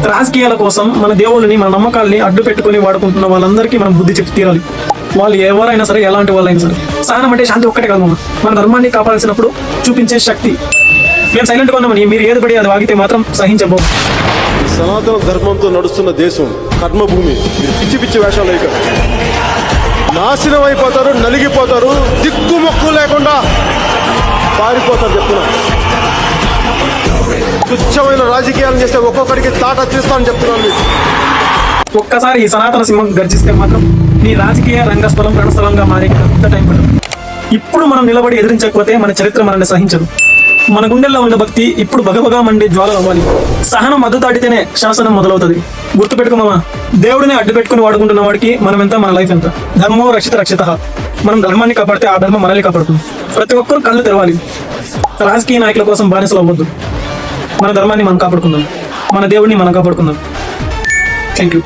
రాజకీయాల కోసం మన దేవుళ్ళని మన నమ్మకాల్ని అడ్డు పెట్టుకుని వాడుకుంటున్న వాళ్ళందరికీ మనం బుద్ధి చెప్పి తీరాలి. వాళ్ళు ఎవరైనా సరే, ఎలాంటి వాళ్ళైనా సరే. సహనం అంటే శాంతి ఒక్కటే కాదు, మన ధర్మాన్ని కాపాడాల్సినప్పుడు చూపించే శక్తి. మేము సైలెంట్గా ఉన్నామని మీరు ఏది పడి అది వాగితే మాత్రం సహించబోం. సనాతన ధర్మంతో నడుస్తున్న దేశం కర్మభూమి. మీరు పిచ్చి పిచ్చి వేషాలు లేక నాశనం అయిపోతారు, నలిగిపోతారు, దిక్కు మొక్కు లేకుండా పారిపోతారు. చెప్తున్నా, తుచ్చమైన రాజకీయాలు చేస్తే ఒక్కొక్కడికి తాట తీస్తానని చెప్తున్నాను మీకు. ఒక్కసారి ఈ సనాతన సింహం గర్జిస్తే మాత్రం నీ రాజకీయ రంగస్థలం రణస్థలంగా మారే పెద్ద టైం పడుతుంది. ఇప్పుడు మనం నిలబడి ఎదిరించకపోతే మన చరిత్ర మనల్ని సహించదు. మన గుండెల్లో ఉన్న భక్తి ఇప్పుడు బగబగా మండే జ్వాలలు అవ్వాలి. సహనం మద్దతు దాటితేనే శాసనం మొదలవుతుంది. గుర్తుపెట్టుకోమా, దేవుడిని అడ్డు పెట్టుకుని వాడుకుంటున్న వాడికి మనం ఎంత, మన లైఫ్ ఎంత. ధర్మో రక్షిత రక్షిత. మనం ధర్మాన్ని కాపాడితే ఆ ధర్మం మనల్ని కాపాడుతుంది. ప్రతి ఒక్కరు కళ్ళు తెరవాలి. రాజకీయ నాయకుల కోసం బానిసలు అవ్వద్దు. మన ధర్మాన్ని మనం కాపాడుకుందాం, మన దేవుడిని మనం కాపాడుకుందాం. Thank you.